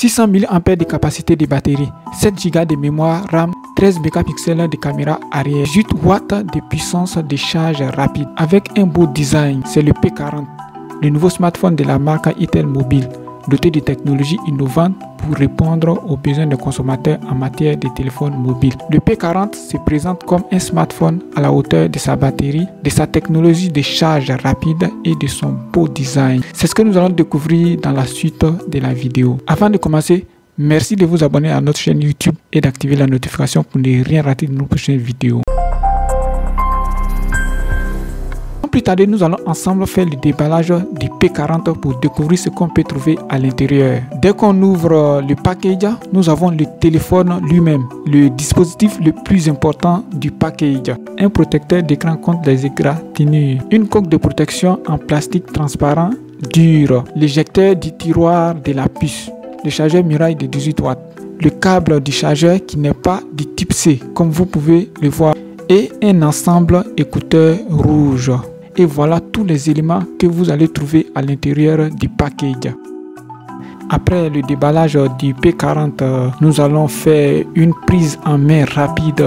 600 mAh de capacité de batterie, 7 Go de mémoire RAM, 13 mégapixels de caméra arrière, 8 watts de puissance de charge rapide. Avec un beau design, c'est le P40, le nouveau smartphone de la marque Itel Mobile, doté de technologies innovantes pour répondre aux besoins des consommateurs en matière de téléphones mobiles. Le P40 se présente comme un smartphone à la hauteur de sa batterie, de sa technologie de charge rapide et de son beau design. C'est ce que nous allons découvrir dans la suite de la vidéo. Avant de commencer, merci de vous abonner à notre chaîne YouTube et d'activer la notification pour ne rien rater de nos prochaines vidéos. Plus tard, nous allons ensemble faire le déballage du P40 pour découvrir ce qu'on peut trouver à l'intérieur. Dès qu'on ouvre le package, nous avons le téléphone lui-même, le dispositif le plus important du package. Un protecteur d'écran contre les égratignures, une coque de protection en plastique transparent dur, l'éjecteur du tiroir de la puce, le chargeur Mirai de 18 watts, le câble du chargeur qui n'est pas du type C comme vous pouvez le voir et un ensemble écouteur rouge. Et voilà tous les éléments que vous allez trouver à l'intérieur du package. Après le déballage du P40, nous allons faire une prise en main rapide.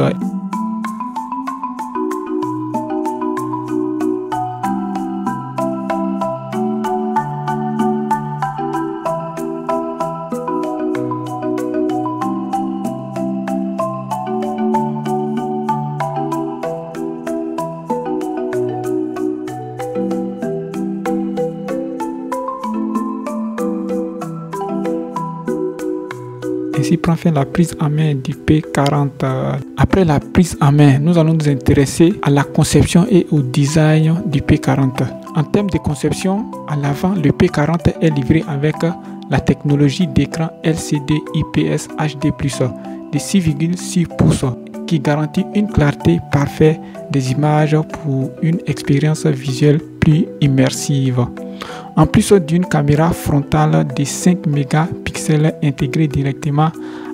Ainsi prend fin la prise en main du P40. Après la prise en main, nous allons nous intéresser à la conception et au design du P40. En termes de conception, à l'avant, le P40 est livré avec la technologie d'écran LCD IPS HD+, de 6,6 pouces qui garantit une clarté parfaite des images pour une expérience visuelle plus immersive. En plus d'une caméra frontale de 5 mégapixels intégrée directement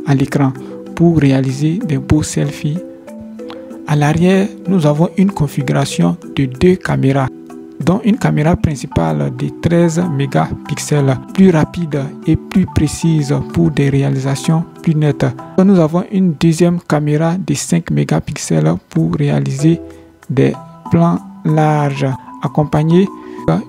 à l'écran pour réaliser des beaux selfies. À l'arrière, nous avons une configuration de 2 caméras, dont une caméra principale de 13 mégapixels, plus rapide et plus précise pour des réalisations plus nettes. Nous avons une deuxième caméra de 5 mégapixels pour réaliser des plans larges, accompagnée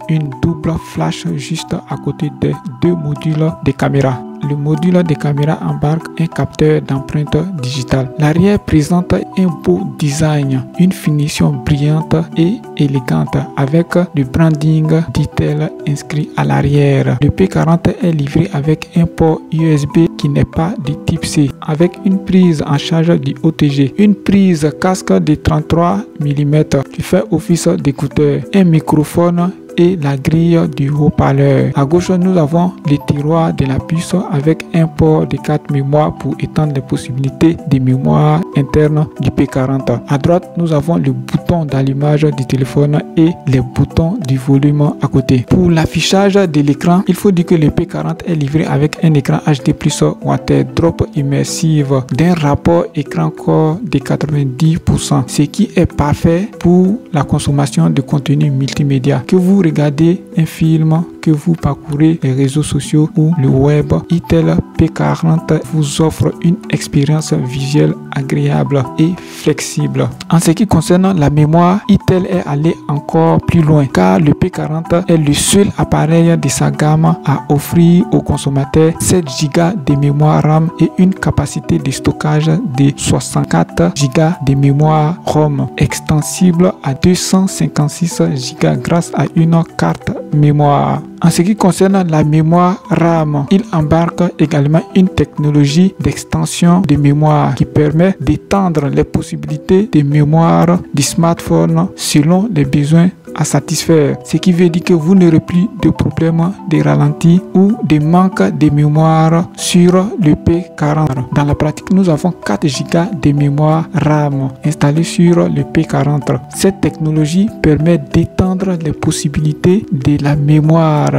une double flash juste à côté des 2 modules de caméra. Le module de caméra embarque un capteur d'empreinte digitale. L'arrière présente un beau design, une finition brillante et élégante avec le branding d'Itel inscrit à l'arrière. Le P40 est livré avec un port USB qui n'est pas de type C, avec une prise en charge du OTG, une prise casque de 33 mm qui fait office d'écouteur, un microphone et la grille du haut-parleur. À gauche, nous avons le tiroir de la puce avec un port de carte mémoire pour étendre les possibilités de mémoire interne du P40. À droite, nous avons le bouton d'allumage du téléphone et les boutons du volume à côté. Pour l'affichage de l'écran, il faut dire que le P40 est livré avec un écran HD+ Water Drop immersive d'un rapport écran-corps de 90%, ce qui est parfait pour la consommation de contenu multimédia. Que vous regardez un film, que vous parcourez les réseaux sociaux ou le web, Itel P40 vous offre une expérience visuelle agréable et flexible. En ce qui concerne la mémoire, Itel est allé encore plus loin car le P40 est le seul appareil de sa gamme à offrir aux consommateurs 7 Go de mémoire RAM et une capacité de stockage de 64 Go de mémoire ROM extensible à 256 Go grâce à une carte mémoire. En ce qui concerne la mémoire RAM, il embarque également une technologie d'extension de mémoire qui permet d'étendre les possibilités de mémoire du smartphone selon les besoins à satisfaire, ce qui veut dire que vous n'aurez plus de problème de ralenti ou de manque de mémoire sur le P40. Dans la pratique, nous avons 4 Go de mémoire RAM installée sur le P40. Cette technologie permet d'étendre les possibilités de la mémoire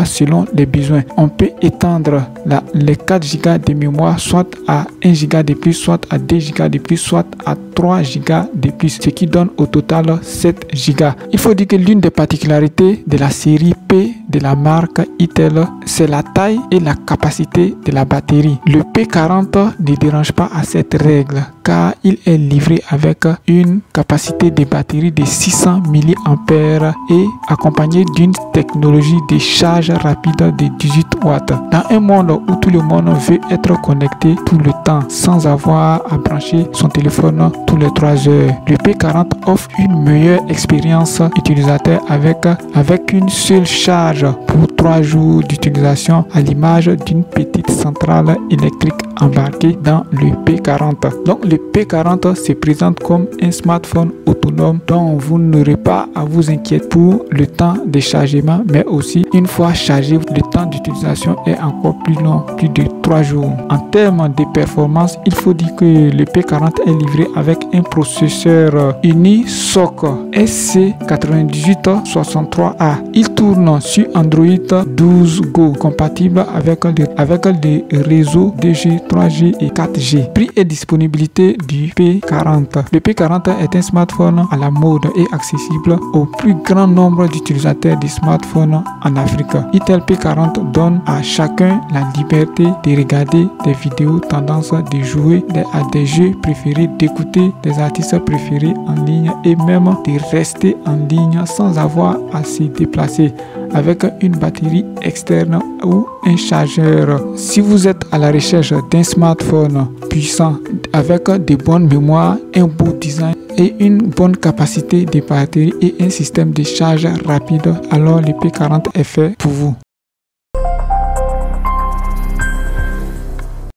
selon les besoins. On peut étendre les 4 Go de mémoire soit à 1 Go de plus, soit à 2 Go de plus, soit à 3 Go de plus, ce qui donne au total 7 Go. Il faut dire que l'une des particularités de la série P de la marque Itel, c'est la taille et la capacité de la batterie. Le P40 ne dérange pas à cette règle car il est livré avec une capacité de batterie de 600 mAh et accompagné d'une technologie de charge rapide de 18 watts. Dans un monde où tout le monde veut être connecté tout le temps sans avoir à brancher son téléphone tous les 3 heures, le P40 offre une meilleure expérience utilisateur avec une seule charge pour 3 jours d'utilisation à l'image d'une petite centrale électrique embarquée dans le P40. Donc le P40 se présente comme un smartphone autonome dont vous n'aurez pas à vous inquiéter pour le temps de chargement, mais aussi une fois chargé, le temps d'utilisation est encore plus long, plus de 3 jours. En termes de performance, il faut dire que le P40 est livré avec un processeur Unisoc SC9863A. Il tourne sur Android 12 Go, compatible avec les réseaux 2G, 3G et 4G. Prix et disponibilité du P40. Le P40 est un smartphone à la mode et accessible au plus grand nombre d'utilisateurs de smartphones en Afrique. Itel P40 donne à chacun la liberté de regarder des vidéos tendances, de jouer à des jeux préférés, d'écouter des artistes préférés en ligne et même de rester en ligne sans avoir à se déplacer avec une batterie externe ou un chargeur. Si vous êtes à la recherche d'un smartphone puissant avec de bonnes mémoires, un beau design et une bonne capacité de batterie et un système de charge rapide, alors le P40 est fait pour vous.